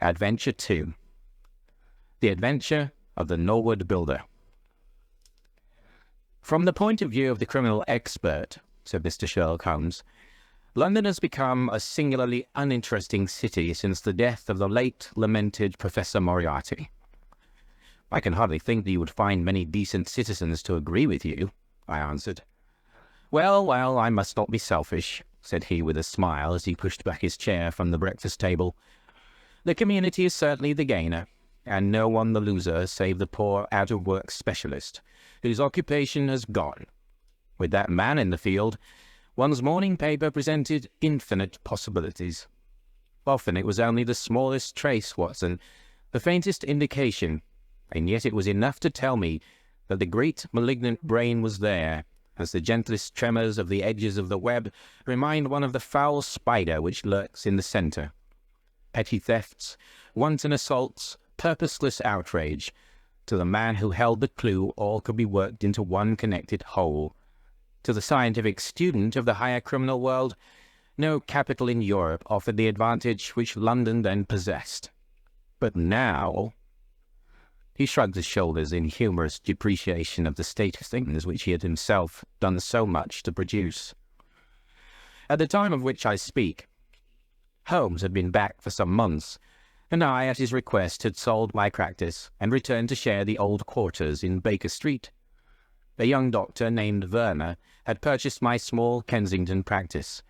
Adventure 2. The Adventure of the Norwood Builder. From the point of view of the criminal expert, said Mr. Sherlock Holmes, London has become a singularly uninteresting city since the death of the late lamented Professor Moriarty. I can hardly think that you would find many decent citizens to agree with you, I answered. Well, I must not be selfish, said he with a smile as he pushed back his chair from the breakfast table. The community is certainly the gainer, and no one the loser save the poor out-of-work specialist, whose occupation has gone. With that man in the field, one's morning paper presented infinite possibilities. Often it was only the smallest trace, Watson, the faintest indication, and yet it was enough to tell me that the great malignant brain was there, as the gentlest tremors of the edges of the web remind one of the foul spider which lurks in the centre. Petty thefts, wanton assaults, purposeless outrage. To the man who held the clue, all could be worked into one connected whole. To the scientific student of the higher criminal world, no capital in Europe offered the advantage which London then possessed. But now... He shrugged his shoulders in humorous depreciation of the state of things which he had himself done so much to produce. At the time of which I speak, Holmes had been back for some months, and I, at his request, had sold my practice and returned to share the old quarters in Baker Street. A young doctor named Werner had purchased my small Kensington practice,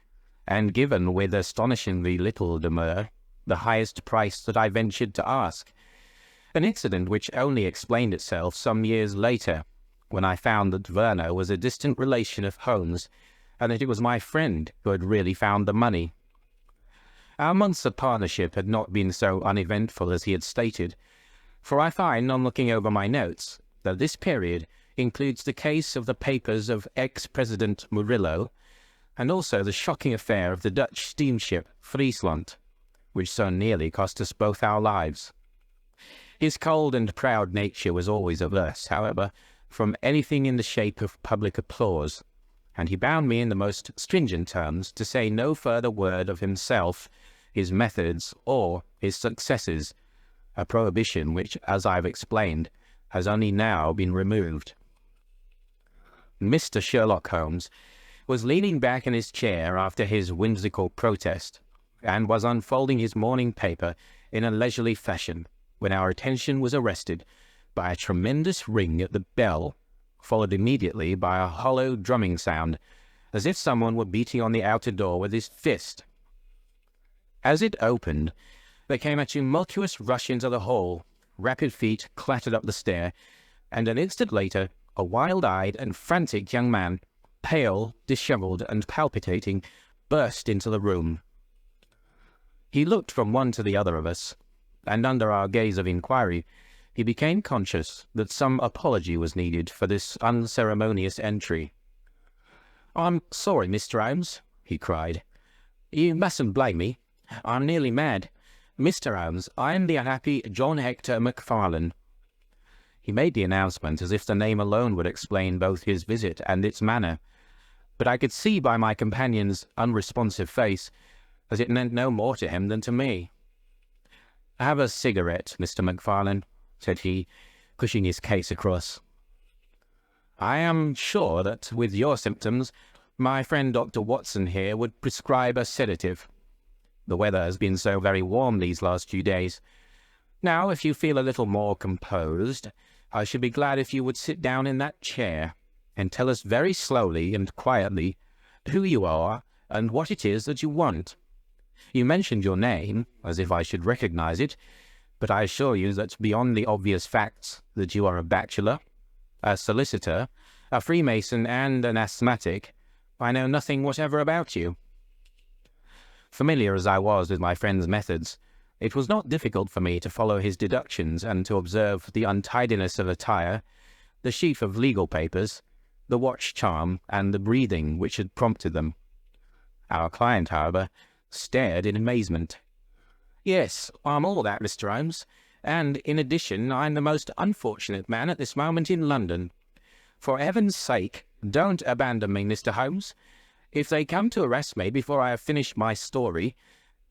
and given with astonishingly little demur the highest price that I ventured to ask, an incident which only explained itself some years later, when I found that Werner was a distant relation of Holmes, and that it was my friend who had really found the money. Our months of partnership had not been so uneventful as he had stated, for I find, on looking over my notes, that this period includes the case of the papers of ex-President Murillo, and also the shocking affair of the Dutch steamship Friesland, which so nearly cost us both our lives. His cold and proud nature was always averse, however, from anything in the shape of public applause, and he bound me in the most stringent terms to say no further word of himself, his methods, or his successes, a prohibition which, as I have explained, has only now been removed. Mr. Sherlock Holmes was leaning back in his chair after his whimsical protest, and was unfolding his morning paper in a leisurely fashion, when our attention was arrested by a tremendous ring at the bell, followed immediately by a hollow drumming sound, as if someone were beating on the outer door with his fist. As it opened, there came a tumultuous rush into the hall, rapid feet clattered up the stair, and an instant later a wild-eyed and frantic young man, pale, dishevelled, and palpitating, burst into the room. He looked from one to the other of us, and under our gaze of inquiry, he became conscious that some apology was needed for this unceremonious entry. "I'm sorry, Mr. Holmes," he cried. "You mustn't blame me. I'm nearly mad. Mr. Holmes, I am the unhappy John Hector MacFarlane." He made the announcement as if the name alone would explain both his visit and its manner, but I could see by my companion's unresponsive face that it meant no more to him than to me. "Have a cigarette, Mr. MacFarlane," said he, pushing his case across. "I am sure that, with your symptoms, my friend Dr. Watson here would prescribe a sedative. The weather has been so very warm these last few days. Now, if you feel a little more composed, I should be glad if you would sit down in that chair, and tell us very slowly and quietly who you are and what it is that you want. You mentioned your name, as if I should recognize it, but I assure you that beyond the obvious facts that you are a bachelor, a solicitor, a Freemason, and an asthmatic, I know nothing whatever about you." Familiar as I was with my friend's methods, it was not difficult for me to follow his deductions and to observe the untidiness of attire, the sheaf of legal papers, the watch charm, and the breathing which had prompted them. Our client, however, stared in amazement. "Yes, I'm all that, Mr. Holmes, and, in addition, I'm the most unfortunate man at this moment in London. For heaven's sake, don't abandon me, Mr. Holmes. If they come to arrest me before I have finished my story,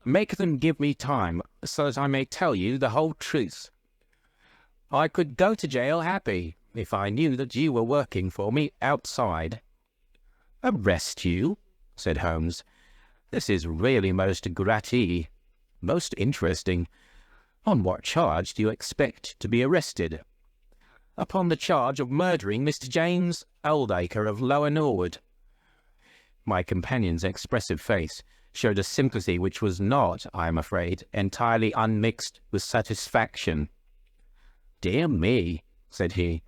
Make them give me time, so that I may tell you the whole truth. I could go to jail happy, if I knew that you were working for me outside." "Arrest you?" said Holmes. "This is really most gratis, most interesting. On what charge do you expect to be arrested?" "Upon the charge of murdering Mr. James Oldacre of Lower Norwood." My companion's expressive face showed a sympathy which was not, I am afraid, entirely unmixed with satisfaction. "Dear me," said he,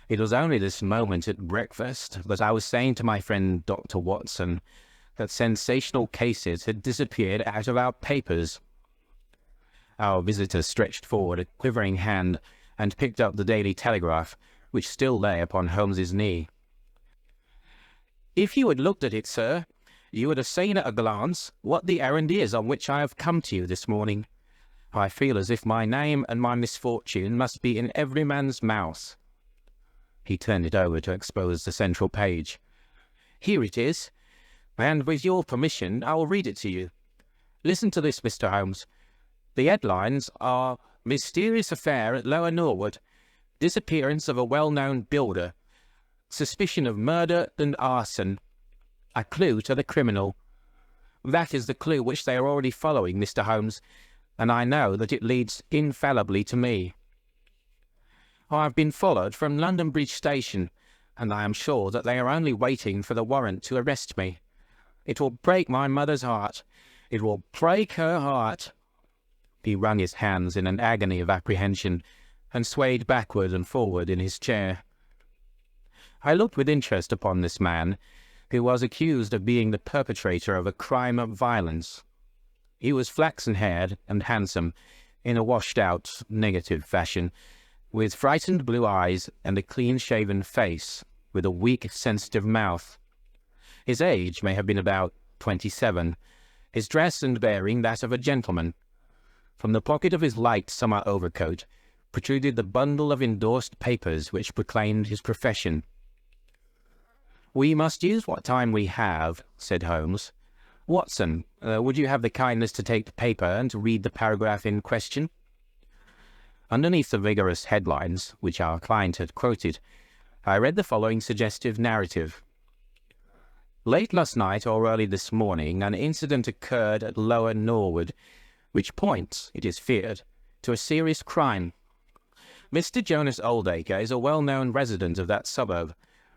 "it was only this moment at breakfast that I was saying to my friend Dr. Watson that sensational cases had disappeared out of our papers." Our visitor stretched forward a quivering hand and picked up the Daily Telegraph, which still lay upon Holmes's knee. "If you had looked at it, sir, you would have seen at a glance what the errand is on which I have come to you this morning. I feel as if my name and my misfortune must be in every man's mouth." He turned it over to expose the central page. "Here it is, and with your permission I will read it to you. Listen to this, Mr. Holmes. The headlines are 'Mysterious Affair at Lower Norwood. Disappearance of a well-known builder. Suspicion of murder and arson. A clue to the criminal.' That is the clue which they are already following, Mr. Holmes, and I know that it leads infallibly to me. I have been followed from London Bridge Station, and I am sure that they are only waiting for the warrant to arrest me. It will break my mother's heart. It will break her heart." He wrung his hands in an agony of apprehension, and swayed backward and forward in his chair. I looked with interest upon this man, who was accused of being the perpetrator of a crime of violence. He was flaxen-haired and handsome, in a washed-out, negative fashion, with frightened blue eyes and a clean-shaven face, with a weak, sensitive mouth. His age may have been about 27, his dress and bearing that of a gentleman. From the pocket of his light summer overcoat protruded the bundle of endorsed papers which proclaimed his profession. "We must use what time we have," said Holmes. "Watson, would you have the kindness to take the paper and to read the paragraph in question?" Underneath the vigorous headlines, which our client had quoted, I read the following suggestive narrative. "Late last night or early this morning, an incident occurred at Lower Norwood, which points, it is feared, to a serious crime. Mr. Jonas Oldacre is a well-known resident of that suburb,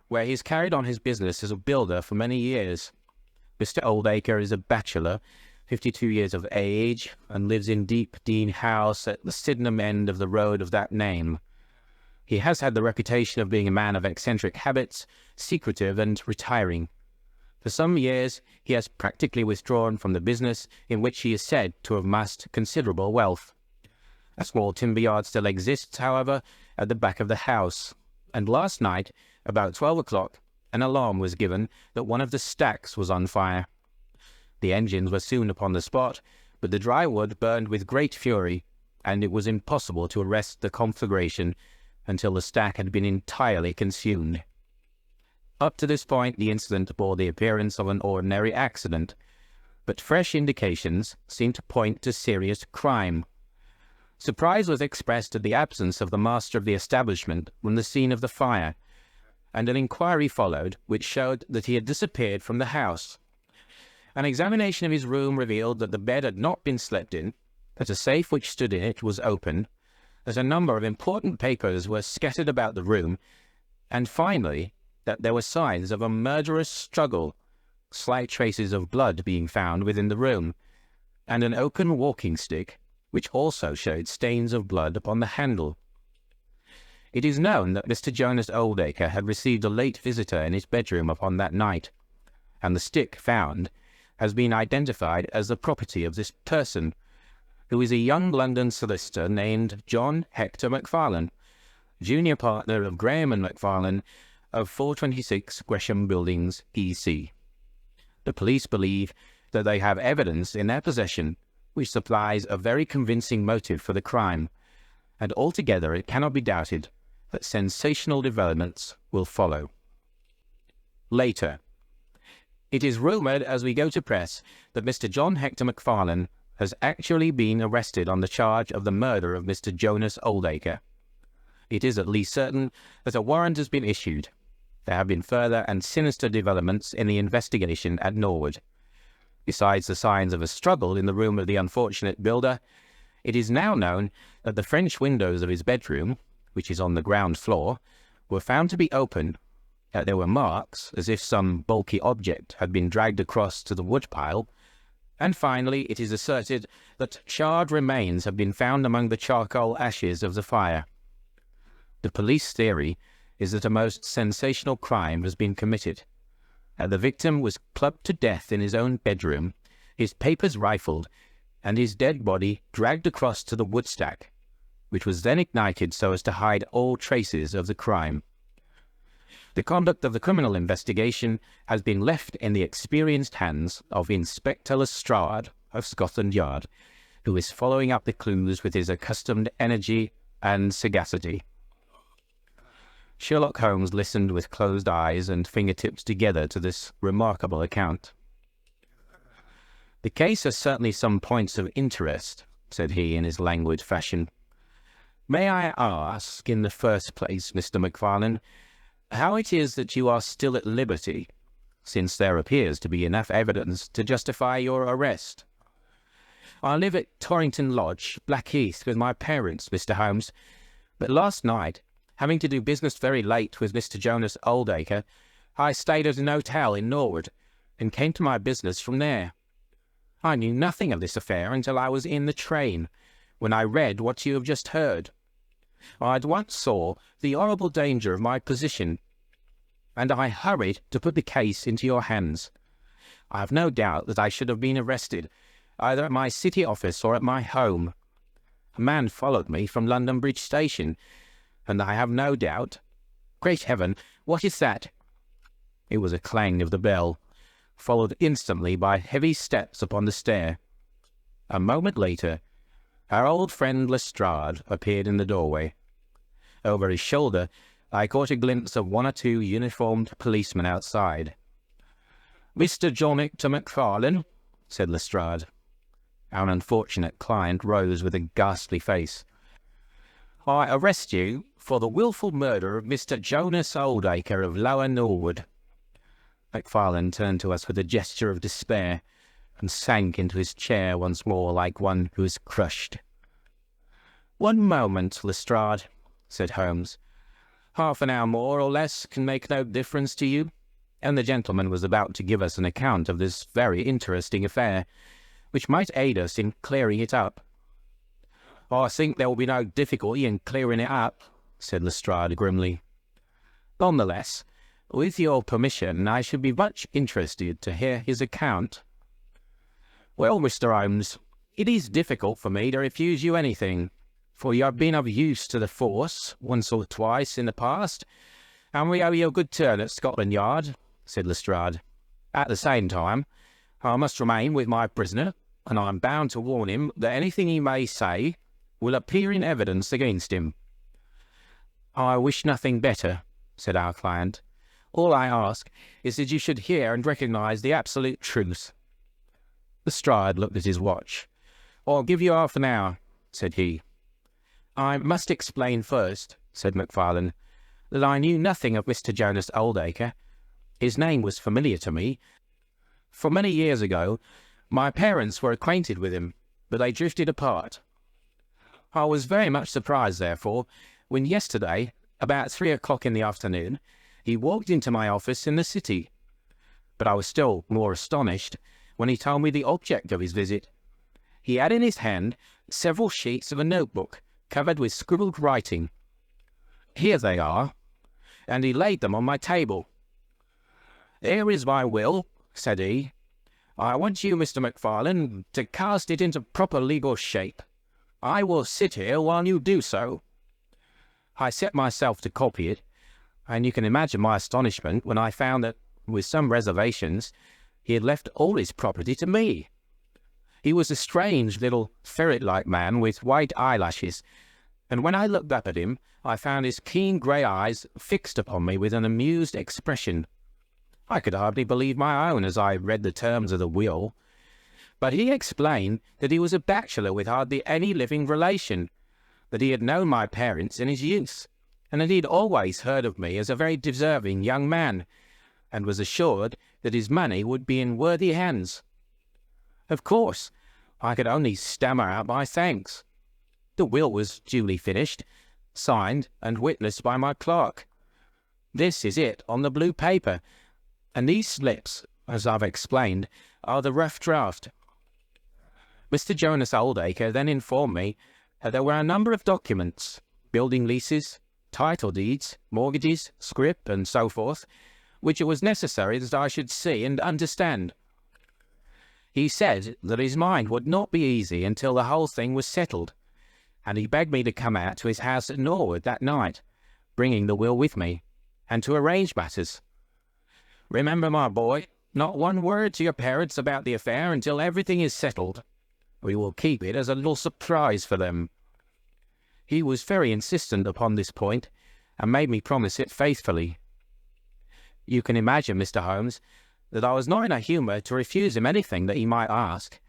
where he has carried on his business as a builder for many years. Mr. Oldacre is a bachelor, 52 years of age, and lives in Deep Dean House at the Sydenham end of the road of that name. He has had the reputation of being a man of eccentric habits, secretive and retiring. For some years he has practically withdrawn from the business in which he is said to have amassed considerable wealth. A small timber yard still exists, however, at the back of the house, and last night, about 12 o'clock, an alarm was given that one of the stacks was on fire. The engines were soon upon the spot, but the dry wood burned with great fury, and it was impossible to arrest the conflagration until the stack had been entirely consumed. Up to this point the incident bore the appearance of an ordinary accident, but fresh indications seemed to point to serious crime. Surprise was expressed at the absence of the master of the establishment from the scene of the fire, and an inquiry followed which showed that he had disappeared from the house. An examination of his room revealed that the bed had not been slept in, that a safe which stood in it was open, that a number of important papers were scattered about the room, and finally that there were signs of a murderous struggle, slight traces of blood being found within the room, and an oaken walking stick, which also showed stains of blood upon the handle. It is known that Mr. Jonas Oldacre had received a late visitor in his bedroom upon that night, and the stick found has been identified as the property of this person, who is a young London solicitor named John Hector Macfarlane, junior partner of Graham and Macfarlane of 426 Gresham Buildings, E.C. The police believe that they have evidence in their possession which supplies a very convincing motive for the crime, and altogether it cannot be doubted that sensational developments will follow. Later. It is rumoured as we go to press that Mr. John Hector Macfarlane has actually been arrested on the charge of the murder of Mr. Jonas Oldacre. It is at least certain that a warrant has been issued. There have been further and sinister developments in the investigation at Norwood. Besides the signs of a struggle in the room of the unfortunate builder, it is now known that the French windows of his bedroom, which is on the ground floor, were found to be open, that there were marks as if some bulky object had been dragged across to the woodpile, and finally it is asserted that charred remains have been found among the charcoal ashes of the fire. The police theory is that a most sensational crime has been committed. The victim was clubbed to death in his own bedroom, his papers rifled, and his dead body dragged across to the woodstack, which was then ignited so as to hide all traces of the crime. The conduct of the criminal investigation has been left in the experienced hands of Inspector Lestrade of Scotland Yard, who is following up the clues with his accustomed energy and sagacity. Sherlock Holmes listened with closed eyes and fingertips together to this remarkable account. "The case has certainly some points of interest," said he in his languid fashion. "May I ask, in the first place, Mr. Macfarlane, how it is that you are still at liberty, since there appears to be enough evidence to justify your arrest?" "I live at Torrington Lodge, Blackheath, with my parents, Mr. Holmes, but last night, having to do business very late with Mr. Jonas Oldacre, I stayed at an hotel in Norwood, and came to my business from there. I knew nothing of this affair until I was in the train, when I read what you have just heard. I at once saw the horrible danger of my position, and I hurried to put the case into your hands. I have no doubt that I should have been arrested, either at my city office or at my home. A man followed me from London Bridge Station, and I have no doubt— Great heaven, what is that?" It was a clang of the bell, followed instantly by heavy steps upon the stair. A moment later, our old friend Lestrade appeared in the doorway. Over his shoulder, I caught a glimpse of one or two uniformed policemen outside. "Mr. John Hector Macfarlane," said Lestrade. Our unfortunate client rose with a ghastly face. "I arrest you for the wilful murder of Mr. Jonas Oldacre of Lower Norwood." Macfarlane turned to us with a gesture of despair, and sank into his chair once more like one who is crushed. "One moment, Lestrade," said Holmes. "Half an hour more or less can make no difference to you," and the gentleman was about to give us an account of this very interesting affair, which might aid us in clearing it up. "I think there will be no difficulty in clearing it up," said Lestrade grimly. "None the less, with your permission, I should be much interested to hear his account." "Well, Mr. Holmes, it is difficult for me to refuse you anything, for you have been of use to the force once or twice in the past, and we owe you a good turn at Scotland Yard," said Lestrade. "At the same time, I must remain with my prisoner, and I am bound to warn him that anything he may say will appear in evidence against him." "I wish nothing better," said our client. "All I ask is that you should hear and recognize the absolute truth." Lestrade looked at his watch. "I'll give you half an hour," said he. "I must explain first," said Macfarlane, "that I knew nothing of Mr. Jonas Oldacre. His name was familiar to me. For many years ago, my parents were acquainted with him, but they drifted apart. I was very much surprised, therefore, when yesterday, about 3 o'clock in the afternoon, he walked into my office in the city. But I was still more astonished when he told me the object of his visit. He had in his hand several sheets of a notebook covered with scribbled writing. Here they are, and he laid them on my table. "Here is my will," said he. "I want you, Mr. Macfarlane, to cast it into proper legal shape. I will sit here while you do so." I set myself to copy it, and you can imagine my astonishment when I found that, with some reservations, he had left all his property to me. He was a strange little ferret-like man with white eyelashes, and when I looked up at him, I found his keen grey eyes fixed upon me with an amused expression. I could hardly believe my own as I read the terms of the will. But he explained that he was a bachelor with hardly any living relation, that he had known my parents in his youth, and that he had always heard of me as a very deserving young man, and was assured that his money would be in worthy hands. Of course, I could only stammer out my thanks. The will was duly finished, signed and witnessed by my clerk. This is it on the blue paper, and these slips, as I've explained, are the rough draft. Mr. Jonas Oldacre then informed me that there were a number of documents, building leases, title deeds, mortgages, scrip, and so forth, which it was necessary that I should see and understand. He said that his mind would not be easy until the whole thing was settled, and he begged me to come out to his house at Norwood that night, bringing the will with me, and to arrange matters. Remember, my boy, not one word to your parents about the affair until everything is settled. We will keep it as a little surprise for them. He was very insistent upon this point, and made me promise it faithfully. You can imagine, Mr. Holmes, that I was not in a humour to refuse him anything that he might ask.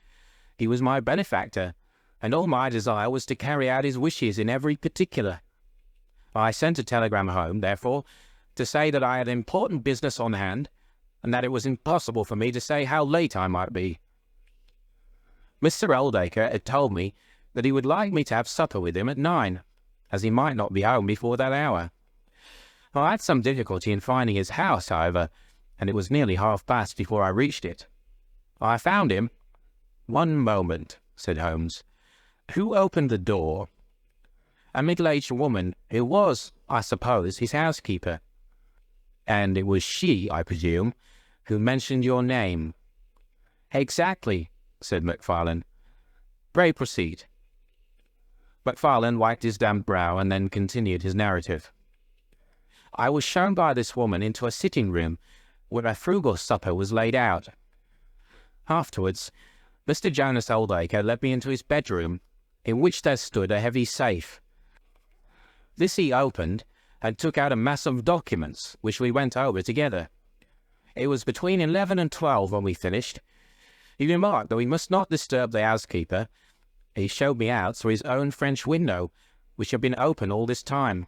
He was my benefactor, and all my desire was to carry out his wishes in every particular. I sent a telegram home, therefore, to say that I had important business on hand, and that it was impossible for me to say how late I might be. Mr. Oldacre had told me that he would like me to have supper with him at 9, as he might not be home before that hour. I had some difficulty in finding his house, however, and it was nearly past before I reached it. I found him. "One moment," said Holmes. "Who opened the door?" "A middle-aged woman, who was, I suppose, his housekeeper." "And it was she, I presume, who mentioned your name?" "Exactly," said Macfarlane. "Pray proceed." Macfarlane wiped his damp brow and then continued his narrative. "I was shown by this woman into a sitting-room where a frugal supper was laid out. Afterwards, Mr. Jonas Oldacre led me into his bedroom, in which there stood a heavy safe. This he opened, and took out a mass of documents, which we went over together. It was between 11 and 12 when we finished. He remarked that we must not disturb the housekeeper. He showed me out through his own French window, which had been open all this time."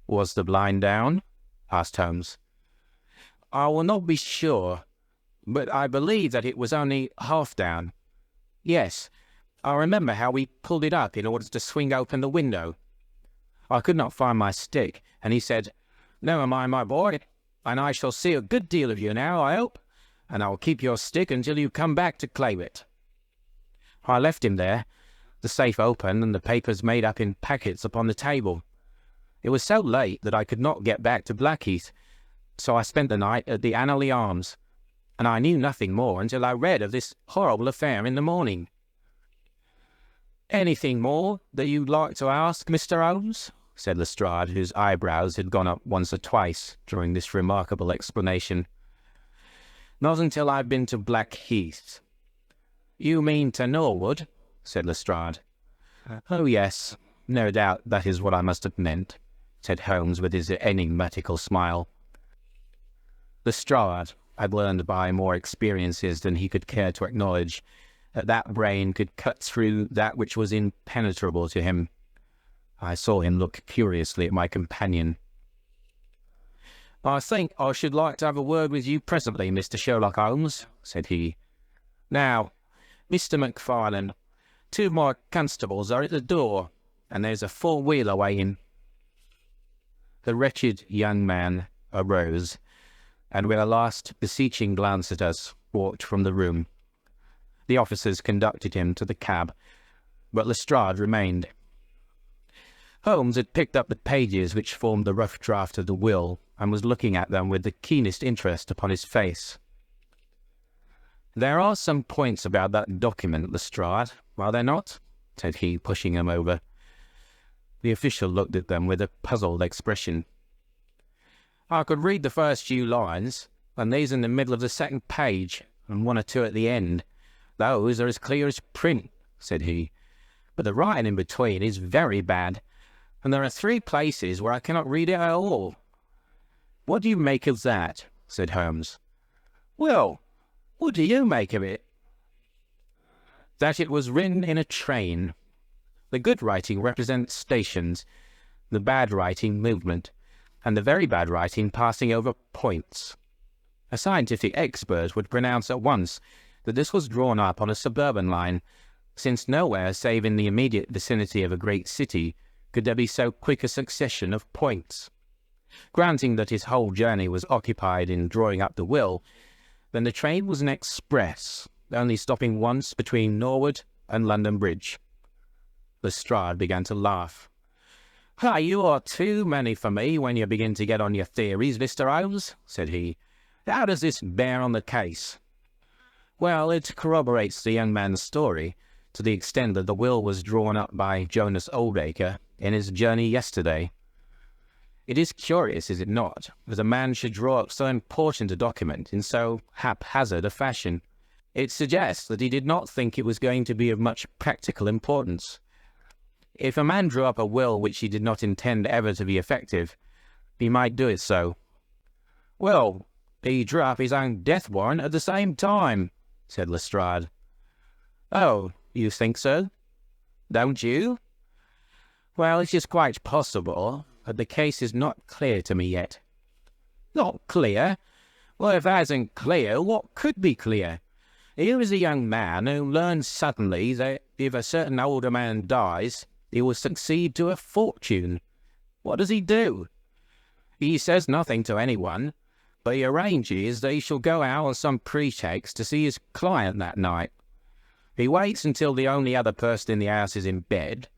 "Was the blind down?" asked Holmes. "I will not be sure, but I believe that it was only half down. Yes, I remember how we pulled it up in order to swing open the window. I could not find my stick, and he said, 'Never mind, my boy, and I shall see a good deal of you now, I hope, and I will keep your stick until you come back to claim it.' I left him there, the safe open and the papers made up in packets upon the table. It was so late that I could not get back to Blackheath, so I spent the night at the Annerley Arms, and I knew nothing more until I read of this horrible affair in the morning." "Anything more that you'd like to ask, Mr. Holmes?" said Lestrade, whose eyebrows had gone up once or twice during this remarkable explanation. "Not until I've been to Blackheath." "You mean to Norwood?" said Lestrade. "Oh, yes, no doubt that is what I must have meant," said Holmes with his enigmatical smile. Lestrade had learned by more experiences than he could care to acknowledge that brain could cut through that which was impenetrable to him. I saw him look curiously at my companion. "I think I should like to have a word with you presently, Mr. Sherlock Holmes," said he. "Now, Mr. Macfarlane, 2 of my constables are at the door, and there's a 4-wheeler waiting." The wretched young man arose, and with a last beseeching glance at us, walked from the room. The officers conducted him to the cab, but Lestrade remained. Holmes had picked up the pages which formed the rough draft of the will, and was looking at them with the keenest interest upon his face. "There are some points about that document, Lestrade, are there not?" said he, pushing them over. The official looked at them with a puzzled expression. "I could read the first few lines, and these in the middle of the second page, and 1 or 2 at the end. Those are as clear as print," said he. "But the writing in between is very bad, and there are 3 places where I cannot read it at all." "What do you make of that?" said Holmes. "Well, what do you make of it?" that it was written in a train. The good writing represents stations, the bad writing movement, and the very bad writing passing over points. A scientific expert would pronounce at once that this was drawn up on a suburban line, since nowhere save in the immediate vicinity of a great city could there be so quick a succession of points. Granting that his whole journey was occupied in drawing up the will, then the train was an express, only stopping once between Norwood and London Bridge. Lestrade began to laugh. "Ah, you are too many for me when you begin to get on your theories, Mr. Holmes," said he. "How does this bear on the case?" "Well, it corroborates the young man's story, to the extent that the will was drawn up by Jonas Oldacre in his journey yesterday. It is curious, is it not, that a man should draw up so important a document in so haphazard a fashion. It suggests that he did not think it was going to be of much practical importance. If a man drew up a will which he did not intend ever to be effective, he might do it so." "Well, he drew up his own death warrant at the same time," said Lestrade. "Oh, you think so? Don't you? Well, it is quite possible, but the case is not clear to me yet." "Not clear? Well, if that isn't clear, what could be clear? Here is a young man who learns suddenly that if a certain older man dies, he will succeed to a fortune. What does he do? He says nothing to anyone, but he arranges that he shall go out on some pretext to see his client that night. He waits until the only other person in the house is in bed,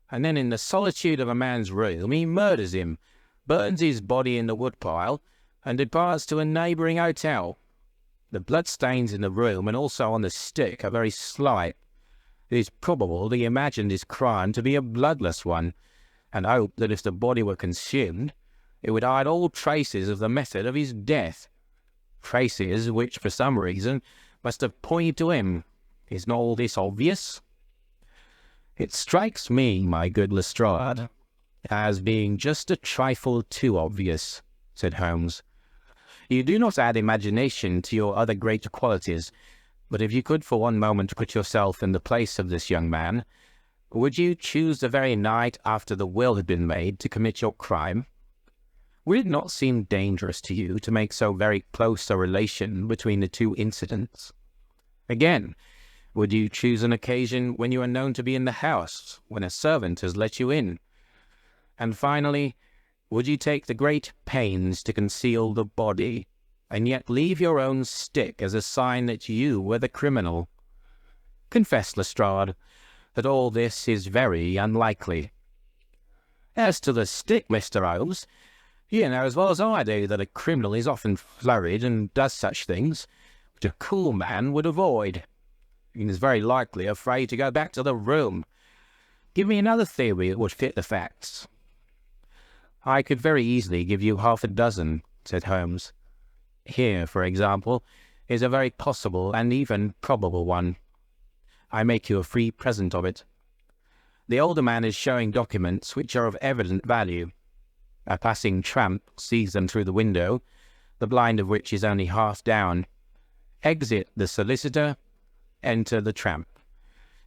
and then in the solitude of a man's room he murders him, burns his body in the woodpile, and departs to a neighbouring hotel. The bloodstains in the room and also on the stick are very slight. It is probable that he imagined his crime to be a bloodless one, and hoped that if the body were consumed, it would hide all traces of the method of his death. Traces which, for some reason, must have pointed to him. Is not all this obvious?" "It strikes me, my good Lestrade, as being just a trifle too obvious," said Holmes. "You do not add imagination to your other great qualities, but if you could for one moment put yourself in the place of this young man, would you choose the very night after the will had been made to commit your crime? Would it not seem dangerous to you to make so very close a relation between the two incidents? Again, would you choose an occasion when you are known to be in the house, when a servant has let you in? And finally, would you take the great pains to conceal the body, and yet leave your own stick as a sign that you were the criminal? Confess, Lestrade, that all this is very unlikely." "As to the stick, Mr. Holmes, you know as well as I do that a criminal is often flurried and does such things, which a cool man would avoid. He is very likely afraid to go back to the room. Give me another theory that would fit the facts." "I could very easily give you half a dozen," said Holmes. "Here, for example, is a very possible and even probable one. I make you a free present of it. The older man is showing documents which are of evident value. A passing tramp sees them through the window, the blind of which is only half down. Exit the solicitor, enter the tramp.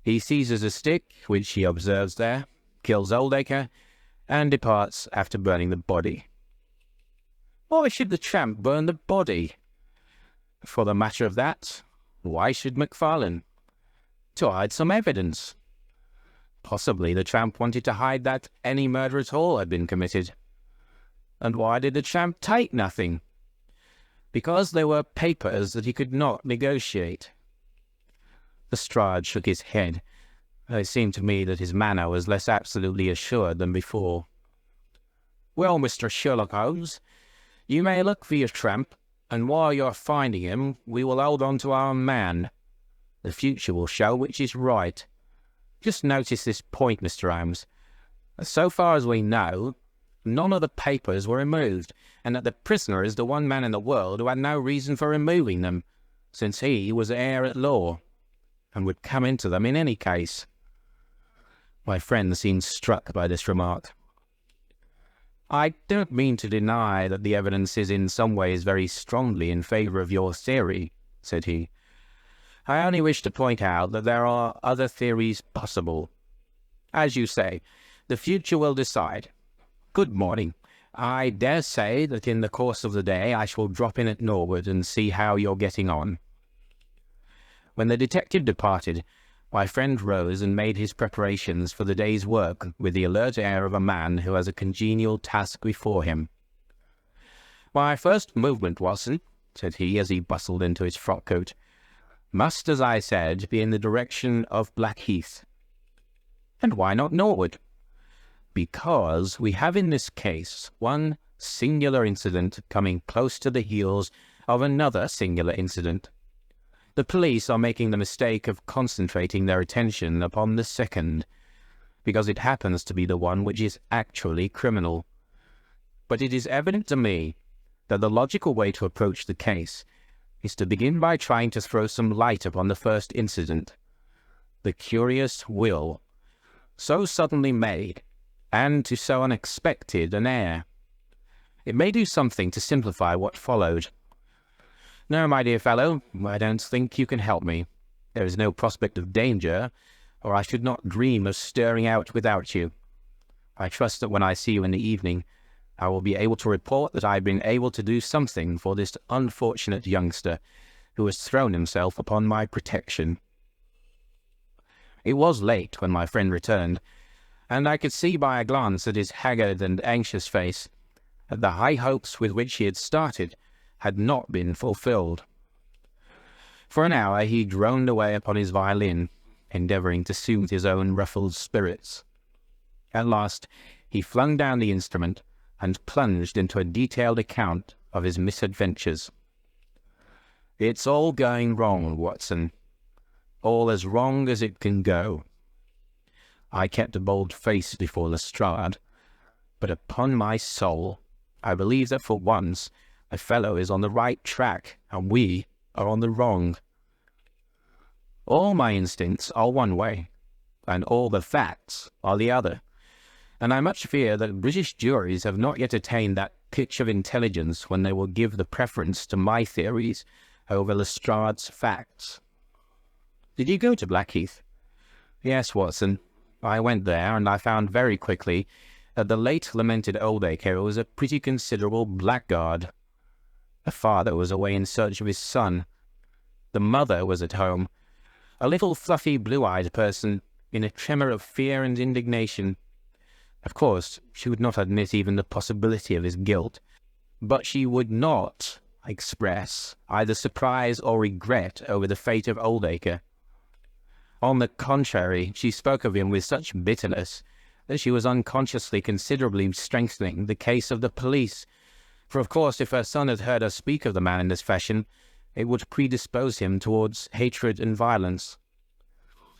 He seizes a stick, which he observes there, kills Oldacre, and departs after burning the body." "Why should the tramp burn the body?" "For the matter of that, why should Macfarlane?" "To hide some evidence." "Possibly the tramp wanted to hide that any murder at all had been committed." "And why did the tramp take nothing?" "Because there were papers that he could not negotiate." Lestrade shook his head. It seemed to me that his manner was less absolutely assured than before. "Well, Mr. Sherlock Holmes, you may look for your tramp, and while you are finding him, we will hold on to our man. The future will show which is right. Just notice this point, Mr. Holmes. So far as we know, none of the papers were removed, and that the prisoner is the one man in the world who had no reason for removing them, since he was heir at law, and would come into them in any case." My friend seemed struck by this remark. "I don't mean to deny that the evidence is in some ways very strongly in favour of your theory," said he. I only wish to point out that there are other theories possible. As you say, the future will decide. Good morning. I dare say that in the course of the day I shall drop in at Norwood and see how you're getting on." When the detective departed, my friend rose and made his preparations for the day's work with the alert air of a man who has a congenial task before him. "My first movement, Watson," said he as he bustled into his frock coat, "must, as I said, be in the direction of Blackheath." "And why not Norwood?" "Because we have in this case one singular incident coming close to the heels of another singular incident. The police are making the mistake of concentrating their attention upon the second, because it happens to be the one which is actually criminal. But it is evident to me that the logical way to approach the case is to begin by trying to throw some light upon the first incident. The curious will, so suddenly made, and to so unexpected an air. It may do something to simplify what followed. No, my dear fellow, I don't think you can help me. There is no prospect of danger, or I should not dream of stirring out without you. I trust that when I see you in the evening, I will be able to report that I have been able to do something for this unfortunate youngster who has thrown himself upon my protection." It was late when my friend returned, and I could see by a glance at his haggard and anxious face that the high hopes with which he had started had not been fulfilled. For an hour he droned away upon his violin, endeavouring to soothe his own ruffled spirits. At last he flung down the instrument and plunged into a detailed account of his misadventures. "It's all going wrong, Watson. All as wrong as it can go. I kept a bold face before Lestrade, but upon my soul, I believe that for once a fellow is on the right track, and we are on the wrong. All my instincts are one way, and all the facts are the other, and I much fear that British juries have not yet attained that pitch of intelligence when they will give the preference to my theories over Lestrade's facts." "Did you go to Blackheath?" "Yes, Watson. I went there, and I found very quickly that the late lamented Oldacre was a pretty considerable blackguard. The father was away in search of his son. The mother was at home, a little fluffy blue-eyed person in a tremor of fear and indignation. Of course, she would not admit even the possibility of his guilt, but she would not express either surprise or regret over the fate of Oldacre. On the contrary, she spoke of him with such bitterness that she was unconsciously considerably strengthening the case of the police, for of course if her son had heard her speak of the man in this fashion, it would predispose him towards hatred and violence.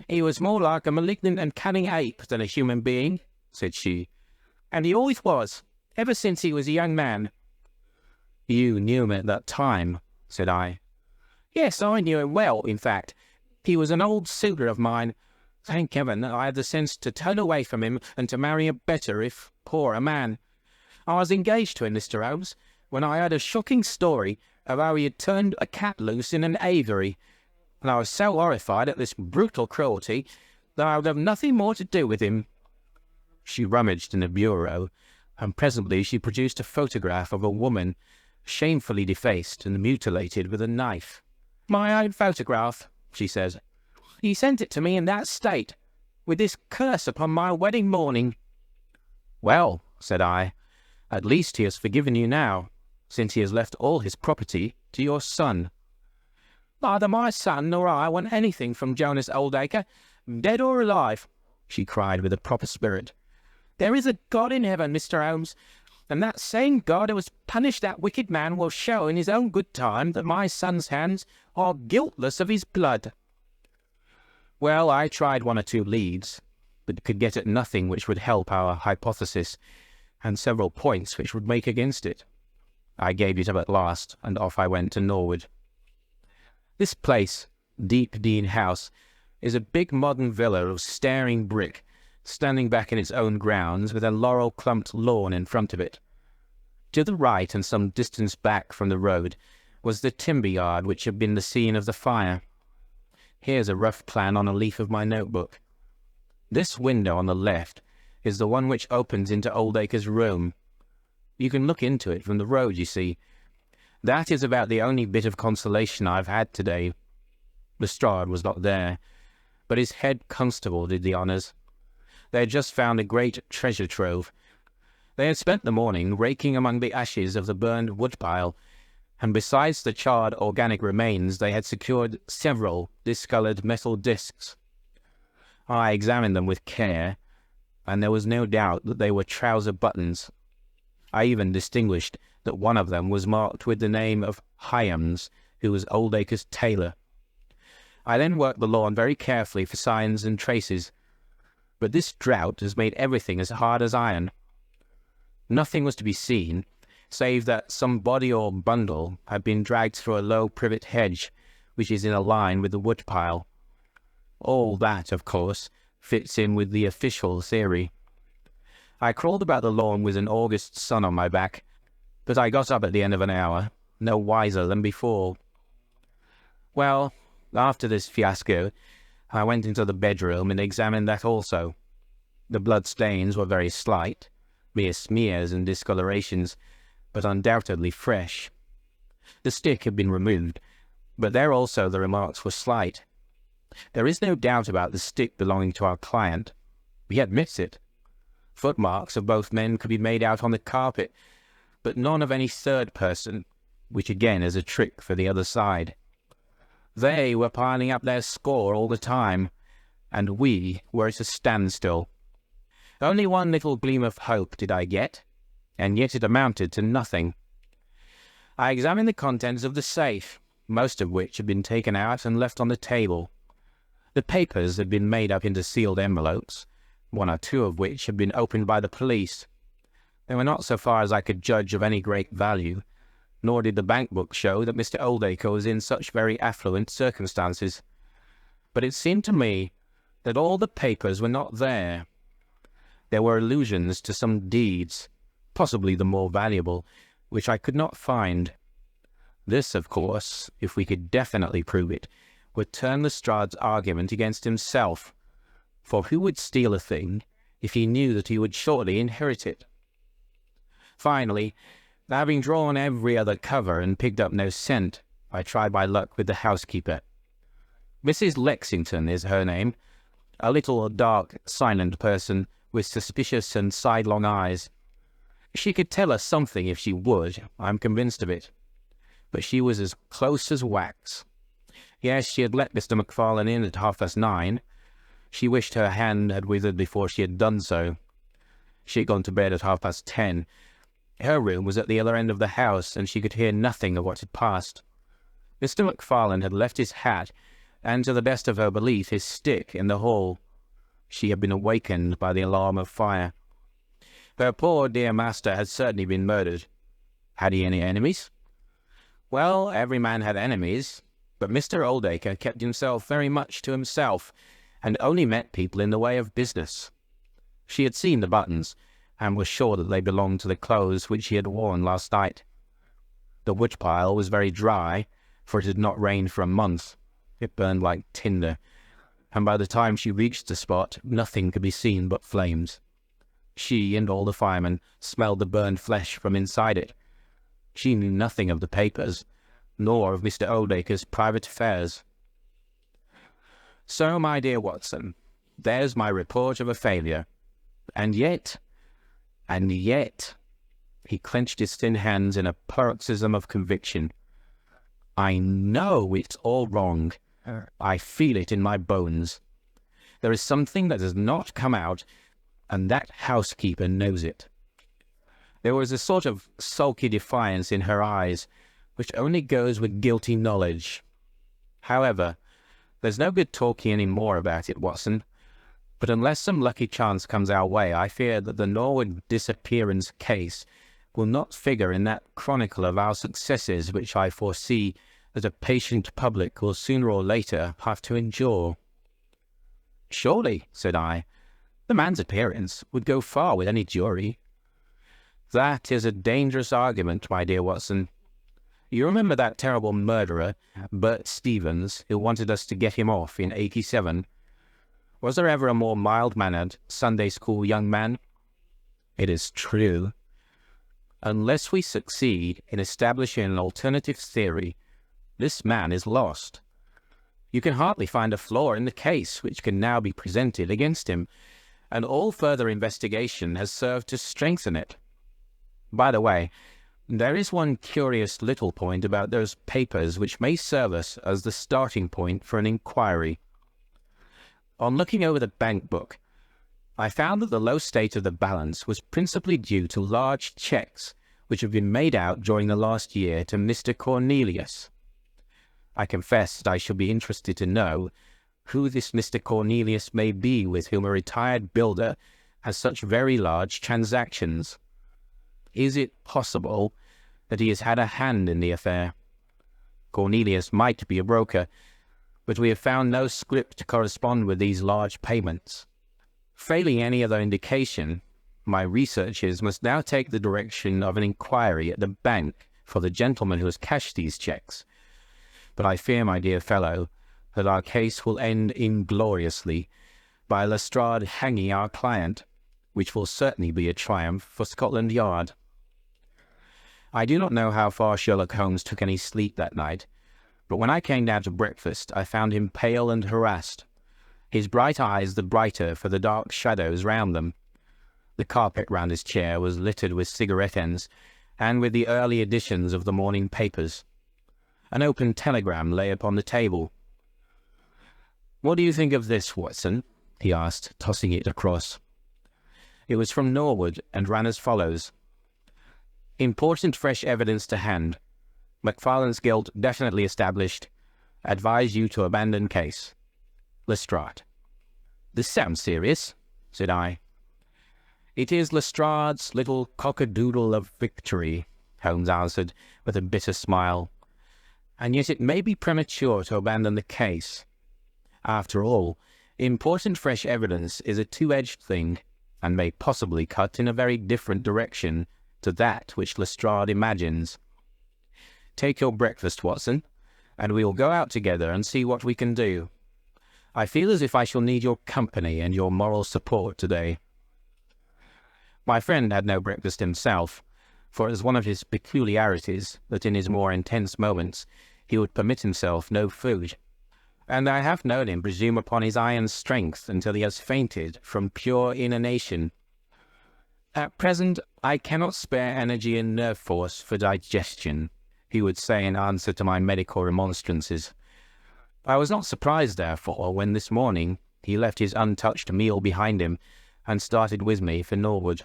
"He was more like a malignant and cunning ape than a human being," said she, "and he always was, ever since he was a young man." "You knew him at that time?" said I. "Yes, I knew him well, in fact. He was an old suitor of mine. Thank heaven that I had the sense to turn away from him and to marry a better, if poorer man. I was engaged to him, Mr. Holmes, when I heard a shocking story of how he had turned a cat loose in an aviary, and I was so horrified at this brutal cruelty that I would have nothing more to do with him." She rummaged in a bureau, and presently she produced a photograph of a woman, shamefully defaced and mutilated with a knife. "My own photograph," she says. "He sent it to me in that state, with this curse upon my wedding morning." "Well," said I, "at least he has forgiven you now, since he has left all his property to your son." "Neither my son nor I want anything from Jonas Oldacre, dead or alive," she cried with a proper spirit. "There is a God in heaven, Mr. Holmes, and that same God who has punished that wicked man will show in his own good time that my son's hands are guiltless of his blood." Well, I tried one or two leads, but could get at nothing which would help our hypothesis, and several points which would make against it. I gave it up at last, and off I went to Norwood. This place, Deep Dean House, is a big modern villa of staring brick, standing back in its own grounds with a laurel-clumped lawn in front of it. To the right, and some distance back from the road, was the timber yard which had been the scene of the fire. Here's a rough plan on a leaf of my notebook. This window on the left is the one which opens into Oldacre's room. You can look into it from the road, you see. That is about the only bit of consolation I've had today. Lestrade was not there, but his head constable did the honours. They had just found a great treasure trove. They had spent the morning raking among the ashes of the burned woodpile, and besides the charred organic remains, they had secured several discoloured metal discs. I examined them with care, and there was no doubt that they were trouser buttons. I even distinguished that one of them was marked with the name of Hyams, who was Oldacre's tailor. I then worked the lawn very carefully for signs and traces, but this drought has made everything as hard as iron. Nothing was to be seen, save that some body or bundle had been dragged through a low privet hedge, which is in a line with the woodpile. All that, of course, fits in with the official theory. I crawled about the lawn with an August sun on my back, but I got up at the end of an hour, no wiser than before. Well, after this fiasco, I went into the bedroom and examined that also. The blood stains were very slight, mere smears and discolorations, but undoubtedly fresh. The stick had been removed, but there also the remarks were slight. There is no doubt about the stick belonging to our client. He admits it. Footmarks of both men could be made out on the carpet, but none of any third person, which again is a trick for the other side. They were piling up their score all the time, and we were at a standstill. Only one little gleam of hope did I get, and yet it amounted to nothing. I examined the contents of the safe, most of which had been taken out and left on the table. The papers had been made up into sealed envelopes, one or two of which had been opened by the police. They were not, so far as I could judge, of any great value, nor did the bank book show that Mr. Oldacre was in such very affluent circumstances. But it seemed to me that all the papers were not there. There were allusions to some deeds, possibly the more valuable, which I could not find. This, of course, if we could definitely prove it, would turn Lestrade's argument against himself, for who would steal a thing if he knew that he would shortly inherit it? Finally, having drawn every other cover and picked up no scent, I tried my luck with the housekeeper. Mrs. Lexington is her name, a little dark, silent person with suspicious and sidelong eyes. She could tell us something if she would, I'm convinced of it. But she was as close as wax. Yes, she had let Mr. MacFarlane in at 9:30. She wished her hand had withered before she had done so. She had gone to bed at 10:30. Her room was at the other end of the house, and she could hear nothing of what had passed. Mr. MacFarlane had left his hat, and to the best of her belief, his stick in the hall. She had been awakened by the alarm of fire. Her poor dear master had certainly been murdered. Had he any enemies? Well, every man had enemies, but Mr. Oldacre kept himself very much to himself, and only met people in the way of business. She had seen the buttons, and was sure that they belonged to the clothes which he had worn last night. The woodpile was very dry, for it had not rained for a month. It burned like tinder, and by the time she reached the spot, nothing could be seen but flames. She and all the firemen smelled the burned flesh from inside it. She knew nothing of the papers, nor of Mr. Oldacre's private affairs. So, my dear Watson, there's my report of a failure. And yet, he clenched his thin hands in a paroxysm of conviction. I know it's all wrong. I feel it in my bones. There is something that has not come out, and that housekeeper knows it. There was a sort of sulky defiance in her eyes, which only goes with guilty knowledge. However, there's no good talking any more about it, Watson. But unless some lucky chance comes our way, I fear that the Norwood disappearance case will not figure in that chronicle of our successes which I foresee that a patient public will sooner or later have to endure. Surely, said I, the man's appearance would go far with any jury. That is a dangerous argument, my dear Watson. You remember that terrible murderer, Bert Stevens, who wanted us to get him off in '87? Was there ever a more mild-mannered Sunday school young man? It is true. Unless we succeed in establishing an alternative theory, this man is lost. You can hardly find a flaw in the case which can now be presented against him, and all further investigation has served to strengthen it. By the way, there is one curious little point about those papers which may serve us as the starting point for an inquiry. On looking over the bank book, I found that the low state of the balance was principally due to large cheques which have been made out during the last year to Mr. Cornelius. I confess that I shall be interested to know who this Mr. Cornelius may be with whom a retired builder has such very large transactions. Is it possible that he has had a hand in the affair? Cornelius might be a broker, but we have found no scrip to correspond with these large payments. Failing any other indication, my researches must now take the direction of an inquiry at the bank for the gentleman who has cashed these cheques. But I fear, my dear fellow, that our case will end ingloriously by Lestrade hanging our client, which will certainly be a triumph for Scotland Yard. I do not know how far Sherlock Holmes took any sleep that night, but when I came down to breakfast I found him pale and harassed, his bright eyes the brighter for the dark shadows round them. The carpet round his chair was littered with cigarette ends, and with the early editions of the morning papers. An open telegram lay upon the table. "What do you think of this, Watson?" he asked, tossing it across. It was from Norwood, and ran as follows. "Important fresh evidence to hand. Macfarlane's guilt definitely established. Advise you to abandon case. Lestrade." "This sounds serious," said I. "It is Lestrade's little cock-a-doodle of victory," Holmes answered, with a bitter smile. "And yet it may be premature to abandon the case. After all, important fresh evidence is a two-edged thing, and may possibly cut in a very different direction to that which Lestrade imagines. Take your breakfast, Watson, and we will go out together and see what we can do. I feel as if I shall need your company and your moral support today." My friend had no breakfast himself, for it was one of his peculiarities that in his more intense moments he would permit himself no food, and I have known him presume upon his iron strength until he has fainted from pure inanition. "At present I cannot spare energy and nerve force for digestion," he would say in answer to my medical remonstrances. I was not surprised, therefore, when this morning he left his untouched meal behind him and started with me for Norwood.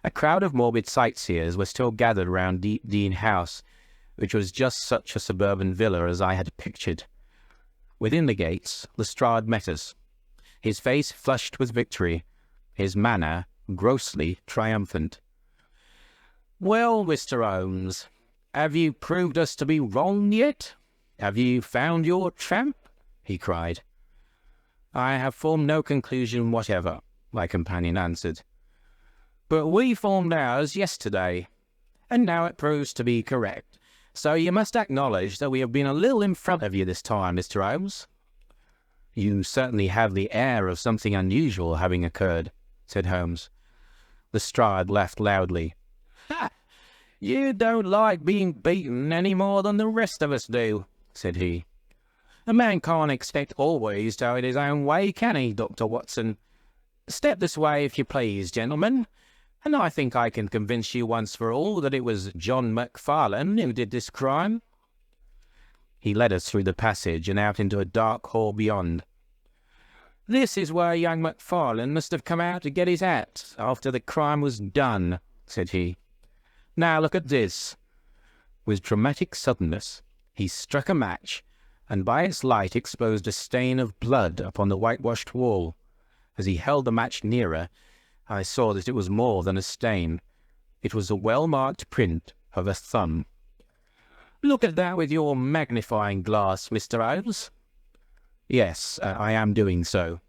A crowd of morbid sightseers were still gathered round Dean House, which was just such a suburban villa as I had pictured. Within the gates, Lestrade met us, his face flushed with victory, his manner grossly triumphant. "Well, Mr. Holmes, have you proved us to be wrong yet? Have you found your tramp?" he cried. "I have formed no conclusion whatever," my companion answered. "But we formed ours yesterday, and now it proves to be correct. So you must acknowledge that we have been a little in front of you this time, Mr. Holmes." "You certainly have the air of something unusual having occurred," said Holmes. Lestrade laughed loudly. "Ha! You don't like being beaten any more than the rest of us do," said he. "A man can't expect always to have it his own way, can he, Dr. Watson? Step this way, if you please, gentlemen, and I think I can convince you once for all that it was John Macfarlane who did this crime." He led us through the passage and out into a dark hall beyond. "This is where young Macfarlane must have come out to get his hat after the crime was done," said he. "Now look at this." With dramatic suddenness, he struck a match, and by its light exposed a stain of blood upon the whitewashed wall. As he held the match nearer, I saw that it was more than a stain. It was a well-marked print of a thumb. "Look at that with your magnifying glass, Mr. Holmes." "Yes, I am doing so."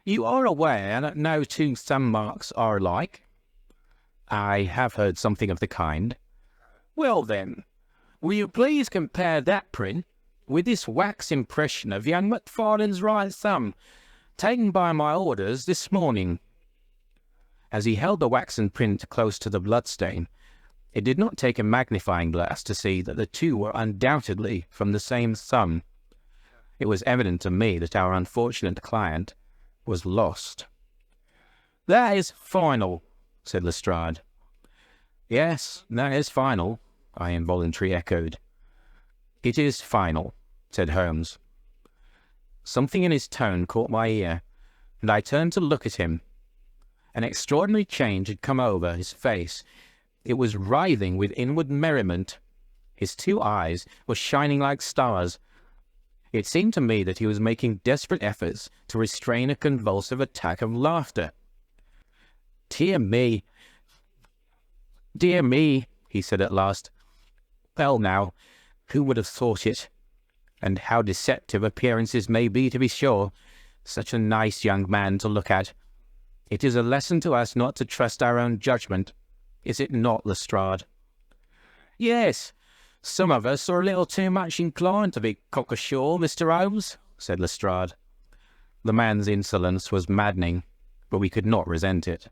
"You are aware that no two thumb marks are alike?" "I have heard something of the kind." "Well then, Will you please compare that print with this wax impression of young McFarlane's right thumb, taken by my orders this morning?" As he held the waxen print close to the bloodstain, it did not take a magnifying glass to see that the two were undoubtedly from the same thumb. It was evident to me that our unfortunate client was lost. "That is final," said Lestrade. "Yes, that is final," I involuntarily echoed. "It is final," said Holmes. Something in his tone caught my ear, and I turned to look at him. An extraordinary change had come over his face. It was writhing with inward merriment. His two eyes were shining like stars. It seemed to me that he was making desperate efforts to restrain a convulsive attack of laughter. Dear me, he said at last. "Well now, who would have thought it? And how deceptive appearances may be, to be sure. Such a nice young man to look at. It is a lesson to us not to trust our own judgment, is it not, Lestrade?" "Yes, some of us are a little too much inclined to be cockasure, Mr. Holmes," said Lestrade. The man's insolence was maddening, but we could not resent it.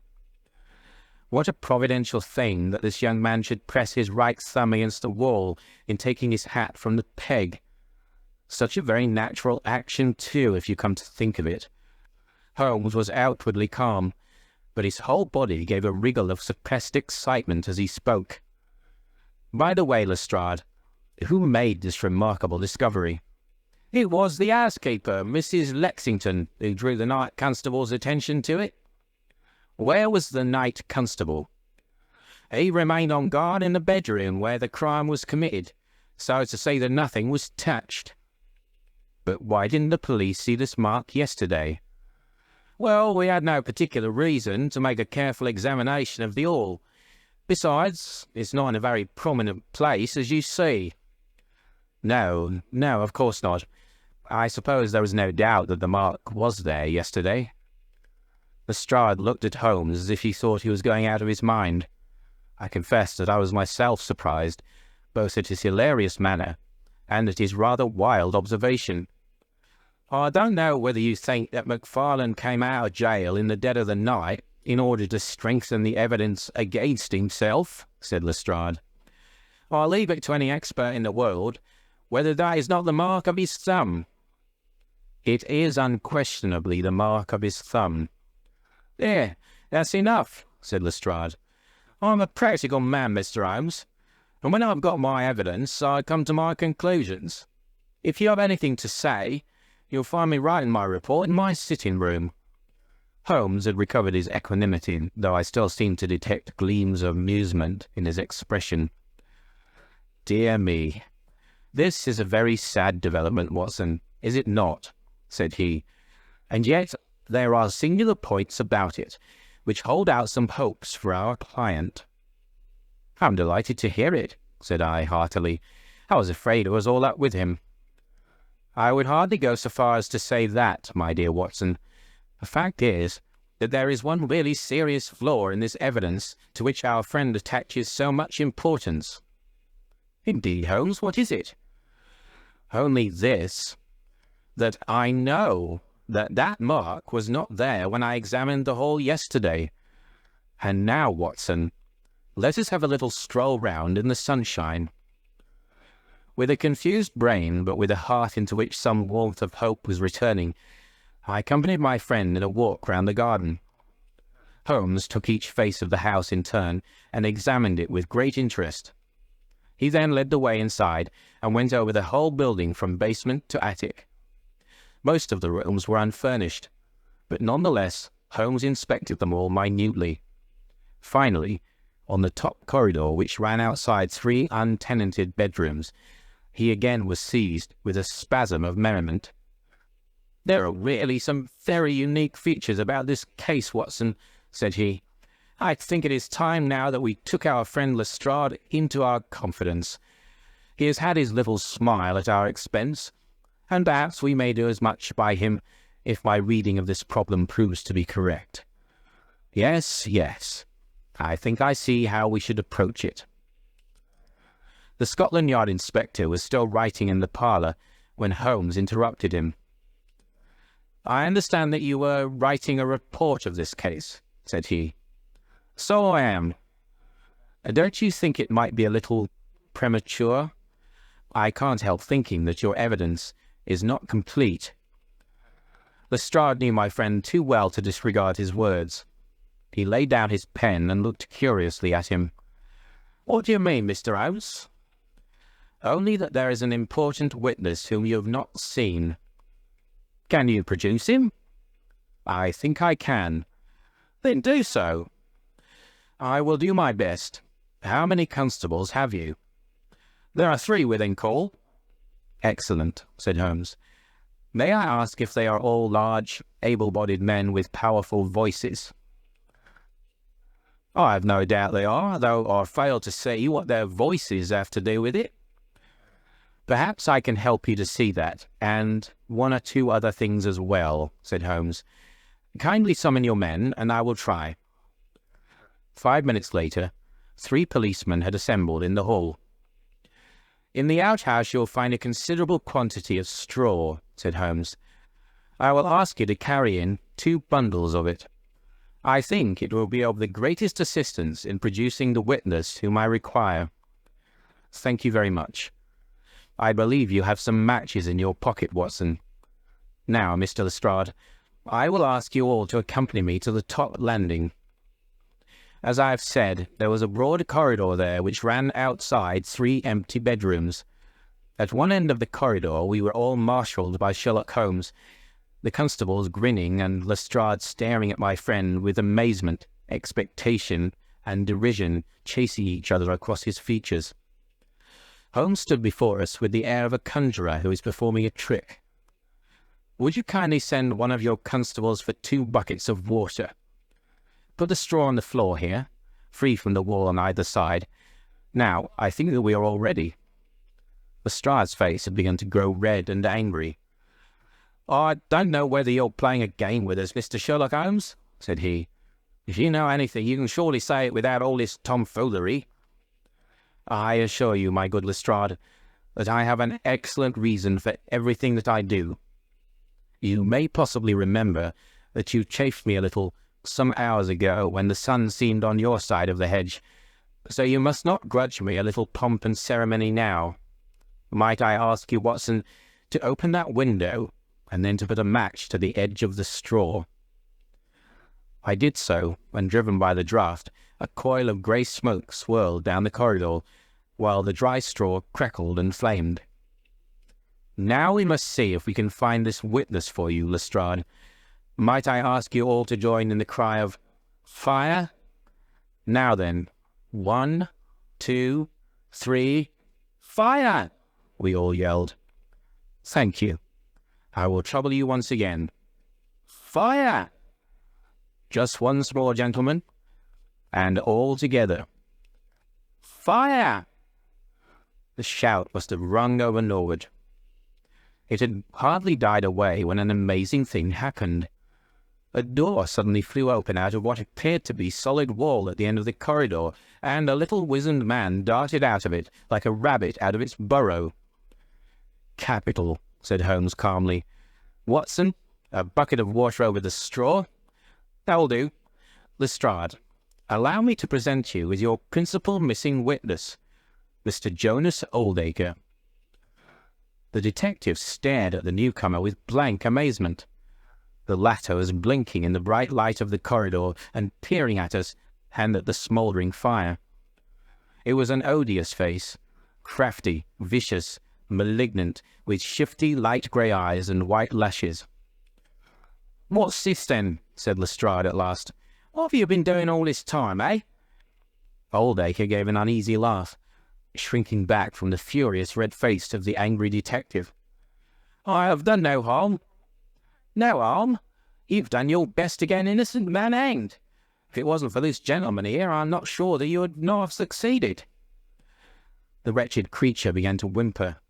What a providential thing that this young man should press his right thumb against the wall in taking his hat from the peg. Such a very natural action, too, if you come to think of it. Holmes was outwardly calm, but his whole body gave a wriggle of suppressed excitement as he spoke. "By the way, Lestrade, who made this remarkable discovery?" "It was the housekeeper, Mrs. Lexington, who drew the night constable's attention to it." "Where was the night constable?" "He remained on guard in the bedroom where the crime was committed, so to see that nothing was touched." "But why didn't the police see this mark yesterday?" "Well, we had no particular reason to make a careful examination of the hall. Besides, it's not in a very prominent place, as you see." No, of course not. I suppose there was no doubt that the mark was there yesterday." Lestrade looked at Holmes as if he thought he was going out of his mind. I confess that I was myself surprised, both at his hilarious manner and at his rather wild observation. "I don't know whether you think that McFarlane came out of jail in the dead of the night in order to strengthen the evidence against himself," said Lestrade. "I leave it to any expert in the world whether that is not the mark of his thumb." "It is unquestionably the mark of his thumb." "There, that's enough," said Lestrade. "I'm a practical man, Mr. Holmes, and when I've got my evidence, I come to my conclusions. If you have anything to say, you'll find me writing my report in my sitting-room." Holmes had recovered his equanimity, though I still seemed to detect gleams of amusement in his expression. "Dear me, this is a very sad development, Watson, is it not?" said he. "And yet there are singular points about it which hold out some hopes for our client." "I'm delighted to hear it," said I heartily. "I was afraid it was all up with him." "I would hardly go so far as to say that, my dear Watson. The fact is that there is one really serious flaw in this evidence to which our friend attaches so much importance." "Indeed, Holmes, what is it?" "Only this, that I know that that mark was not there when I examined the hall yesterday. And now, Watson, let us have a little stroll round in the sunshine." With a confused brain, but with a heart into which some warmth of hope was returning, I accompanied my friend in a walk round the garden. Holmes took each face of the house in turn and examined it with great interest. He then led the way inside and went over the whole building from basement to attic. Most of the rooms were unfurnished, but nonetheless Holmes inspected them all minutely. Finally, on the top corridor which ran outside 3 untenanted bedrooms, he again was seized with a spasm of merriment. "There are really some very unique features about this case, Watson," said he. "I think it is time now that we took our friend Lestrade into our confidence. He has had his little smile at our expense, and perhaps we may do as much by him if my reading of this problem proves to be correct. Yes, I think I see how we should approach it." The Scotland Yard inspector was still writing in the parlour when Holmes interrupted him. "I understand that you were writing a report of this case," said he. "So I am. Don't you think it might be a little premature? I can't help thinking that your evidence is not complete." Lestrade knew my friend too well to disregard his words. He laid down his pen and looked curiously at him. "What do you mean, Mr. Holmes?" "Only that there is an important witness whom you have not seen." "Can you produce him?" "I think I can." "Then do so." "I will do my best. How many constables have you?" "There are 3 within call." "Excellent," said Holmes. "May I ask if they are all large, able-bodied men with powerful voices?" "I have no doubt they are, though I fail to see what their voices have to do with it." "Perhaps I can help you to see that, and 1 or 2 other things as well," said Holmes. "Kindly summon your men, and I will try." 5 minutes later, 3 policemen had assembled in the hall. "In the outhouse you'll find a considerable quantity of straw," said Holmes. "I will ask you to carry in 2 bundles of it. I think it will be of the greatest assistance in producing the witness whom I require." "Thank you very much. I believe you have some matches in your pocket, Watson. Now, Mr. Lestrade, I will ask you all to accompany me to the top landing. As I have said, there was a broad corridor there which ran outside 3 empty bedrooms. At one end of the corridor we were all marshalled by Sherlock Holmes, the constables grinning and Lestrade staring at my friend with amazement, expectation, and derision chasing each other across his features. Holmes stood before us with the air of a conjurer who is performing a trick. "Would you kindly send one of your constables for 2 buckets of water? Put the straw on the floor here, free from the wall on either side. Now, I think that we are all ready." Lestrade's face had begun to grow red and angry. "I don't know whether you're playing a game with us, Mr. Sherlock Holmes," said he. "If you know anything, you can surely say it without all this tomfoolery." "I assure you, my good Lestrade, that I have an excellent reason for everything that I do. You may possibly remember that you chaffed me a little some hours ago when the sun seemed on your side of the hedge, so you must not grudge me a little pomp and ceremony now. Might I ask you, Watson, to open that window and then to put a match to the edge of the straw?" I did so, when driven by the draught, a coil of grey smoke swirled down the corridor, while the dry straw crackled and flamed. "Now we must see if we can find this witness for you, Lestrade. Might I ask you all to join in the cry of 'Fire'? Now then, 1, 2, 3, fire!" we all yelled. "Thank you. I will trouble you once again. Fire! Just once more, gentlemen, and all together. Fire!" The shout must have rung over Norwood. It had hardly died away when an amazing thing happened. A door suddenly flew open out of what appeared to be solid wall at the end of the corridor, and a little wizened man darted out of it like a rabbit out of its burrow. "Capital," said Holmes calmly. "Watson, a bucket of water over the straw? That'll do. Lestrade, allow me to present you with your principal missing witness, Mr. Jonas Oldacre." The detective stared at the newcomer with blank amazement. The latter was blinking in the bright light of the corridor and peering at us and at the smouldering fire. It was an odious face, crafty, vicious, malignant, with shifty light grey eyes and white lashes. "What's this then?" said Lestrade at last. "What have you been doing all this time, eh?" Oldacre gave an uneasy laugh, shrinking back from the furious red face of the angry detective. "I have done no harm." "No harm? You've done your best to get an innocent man hanged. If it wasn't for this gentleman here, I'm not sure that you would not have succeeded." The wretched creature began to whimper.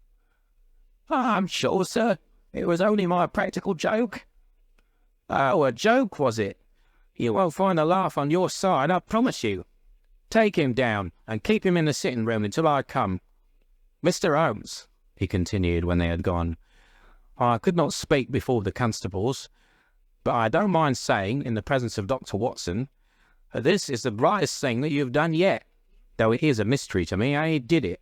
"I'm sure, sir, it was only my practical joke." "Oh, a joke, was it? You won't find a laugh on your side, I promise you. Take him down, and keep him in the sitting room until I come." Mr. Holmes, he continued when they had gone, I could not speak before the constables, but I don't mind saying, in the presence of Dr. Watson, that this is the brightest thing that you have done yet, though it is a mystery to me how you did it.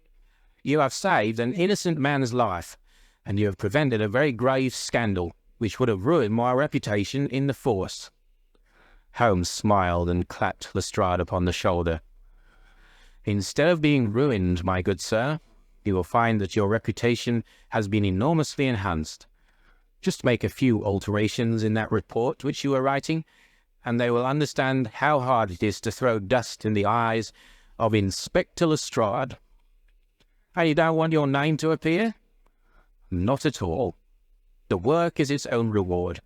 You have saved an innocent man's life, and you have prevented a very grave scandal, which would have ruined my reputation in the force. Holmes smiled and clapped Lestrade upon the shoulder. Instead of being ruined, my good sir, you will find that your reputation has been enormously enhanced. Just make a few alterations in that report which you are writing, and they will understand how hard it is to throw dust in the eyes of Inspector Lestrade. And you don't want your name to appear? Not at all. The work is its own reward.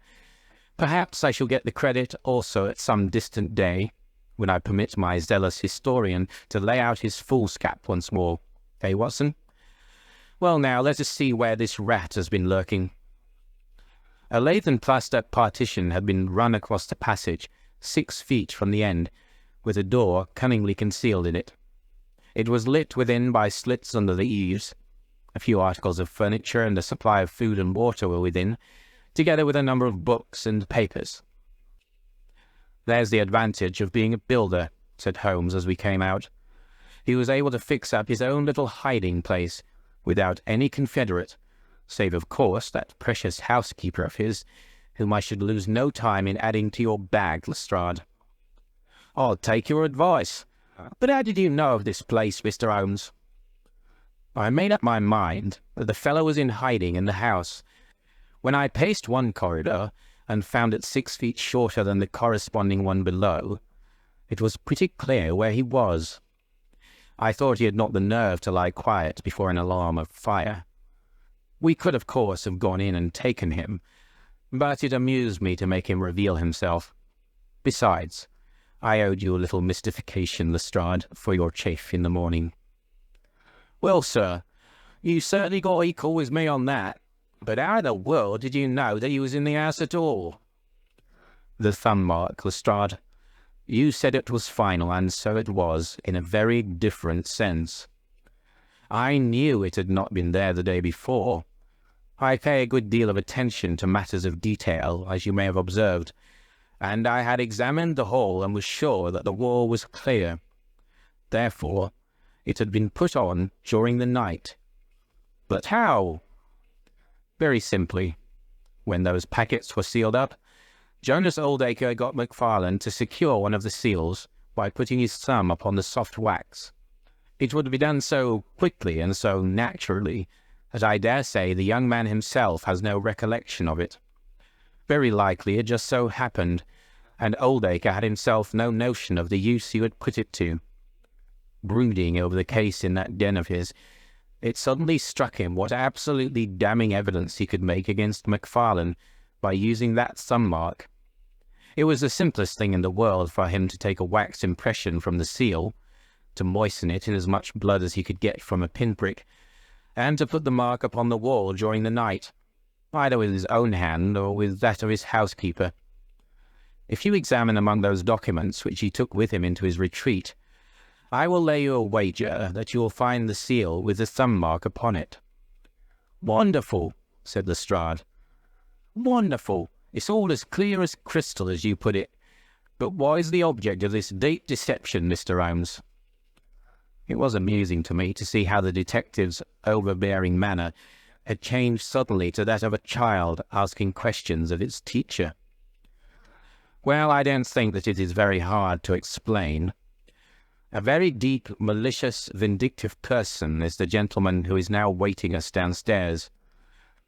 Perhaps I shall get the credit also at some distant day, when I permit my zealous historian to lay out his foolscap once more. Eh, Watson? Well now, let us see where this rat has been lurking. A lath and plaster partition had been run across the passage, 6 feet from the end, with a door cunningly concealed in it. It was lit within by slits under the eaves. A few articles of furniture and a supply of food and water were within, together with a number of books and papers. There's the advantage of being a builder, said Holmes as we came out. He was able to fix up his own little hiding place without any confederate, save of course that precious housekeeper of his, whom I should lose no time in adding to your bag, Lestrade. I'll take your advice. But how did you know of this place, Mr. Holmes? I made up my mind that the fellow was in hiding in the house. When I paced one corridor and found it 6 feet shorter than the corresponding one below, it was pretty clear where he was. I thought he had not the nerve to lie quiet before an alarm of fire. We could, of course, have gone in and taken him, but it amused me to make him reveal himself. Besides, I owed you a little mystification, Lestrade, for your chaff in the morning. Well, sir, you certainly got equal with me on that. But how in the world did you know that he was in the house at all? The thumb mark, Lestrade. You said it was final, and so it was, in a very different sense. I knew it had not been there the day before. I pay a good deal of attention to matters of detail, as you may have observed, and I had examined the hall and was sure that the wall was clear. Therefore, it had been put on during the night. But how? Very simply. When those packets were sealed up, Jonas Oldacre got Macfarlane to secure one of the seals by putting his thumb upon the soft wax. It would be done so quickly and so naturally that I dare say the young man himself has no recollection of it. Very likely it just so happened, and Oldacre had himself no notion of the use he would put it to. Brooding over the case in that den of his, it suddenly struck him what absolutely damning evidence he could make against Macfarlane by using that thumb mark. It was the simplest thing in the world for him to take a wax impression from the seal, to moisten it in as much blood as he could get from a pinprick, and to put the mark upon the wall during the night, either with his own hand or with that of his housekeeper. If you examine among those documents which he took with him into his retreat, I will lay you a wager that you will find the seal with the thumb mark upon it. Wonderful, said Lestrade. Wonderful. It's all as clear as crystal, as you put it. But what is the object of this deep deception, Mr. Holmes? It was amusing to me to see how the detective's overbearing manner had changed suddenly to that of a child asking questions of its teacher. Well, I don't think that it is very hard to explain. A very deep, malicious, vindictive person is the gentleman who is now waiting us downstairs.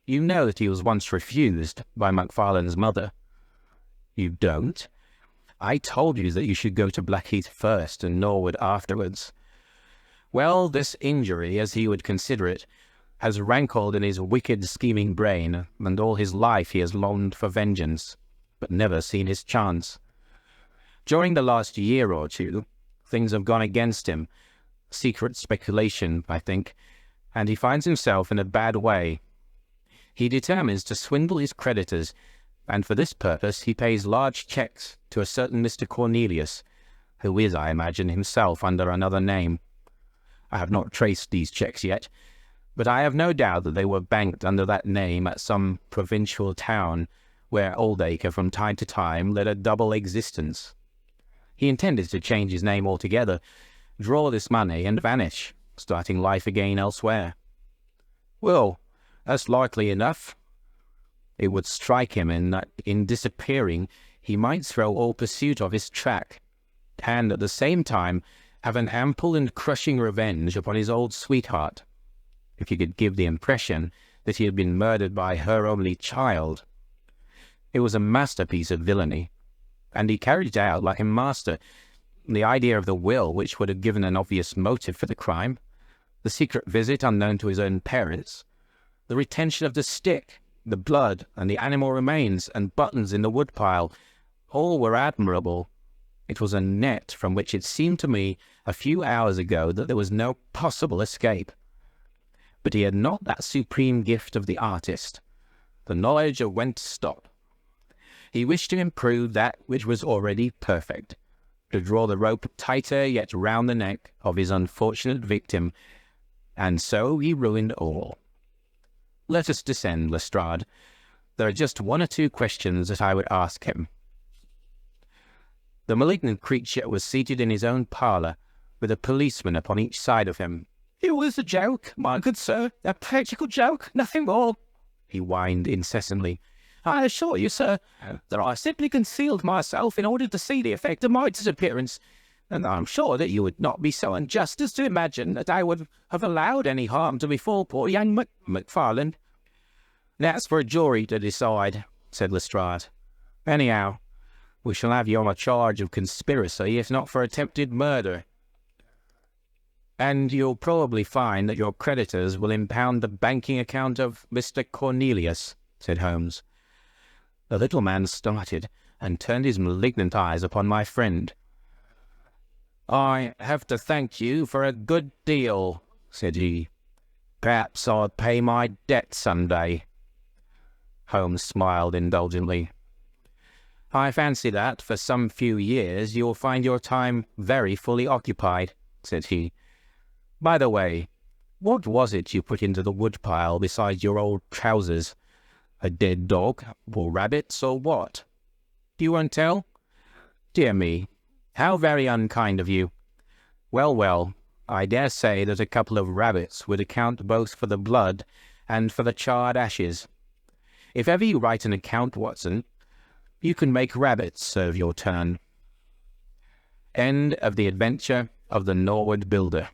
You know that he was once refused by Macfarlane's mother. You don't? I told you that you should go to Blackheath first and Norwood afterwards. Well, this injury, as he would consider it, has rankled in his wicked, scheming brain, and all his life he has longed for vengeance, but never seen his chance. During the last year or two, things have gone against him. Secret speculation, I think, and he finds himself in a bad way. He determines to swindle his creditors, and for this purpose he pays large cheques to a certain Mr. Cornelius, who is, I imagine, himself under another name. I have not traced these cheques yet, but I have no doubt that they were banked under that name at some provincial town where Oldacre from time to time led a double existence. He intended to change his name altogether, draw this money and vanish, starting life again elsewhere. Well, that's likely enough. It would strike him that in disappearing he might throw all pursuit off his track, and at the same time have an ample and crushing revenge upon his old sweetheart, if he could give the impression that he had been murdered by her only child. It was a masterpiece of villainy, and he carried it out like a master. The idea of the will, which would have given an obvious motive for the crime, the secret visit unknown to his own parents, the retention of the stick, the blood, and the animal remains and buttons in the woodpile, all were admirable. It was a net from which it seemed to me a few hours ago that there was no possible escape. But he had not that supreme gift of the artist, the knowledge of when to stop. He wished to improve that which was already perfect, to draw the rope tighter yet round the neck of his unfortunate victim, and so he ruined all. Let us descend, Lestrade. There are just one or two questions that I would ask him. The malignant creature was seated in his own parlour, with a policeman upon each side of him. "It was a joke, my good sir, a practical joke, nothing more," he whined incessantly. "I assure you, sir, that I simply concealed myself in order to see the effect of my disappearance, and I am sure that you would not be so unjust as to imagine that I would have allowed any harm to befall poor young Macfarlane." "That's for a jury to decide," said Lestrade. "Anyhow, we shall have you on a charge of conspiracy, if not for attempted murder. And you'll probably find that your creditors will impound the banking account of Mr. Cornelius," said Holmes. The little man started and turned his malignant eyes upon my friend. "I have to thank you for a good deal," said he. "Perhaps I'll pay my debt some day." Holmes smiled indulgently. "I fancy that, for some few years, you'll find your time very fully occupied," said he. "By the way, what was it you put into the woodpile besides your old trousers? A dead dog, or rabbits, or what? You won't tell? Dear me, how very unkind of you. Well, well, I dare say that a couple of rabbits would account both for the blood and for the charred ashes. If ever you write an account, Watson, you can make rabbits serve your turn." End of the adventure of the Norwood builder.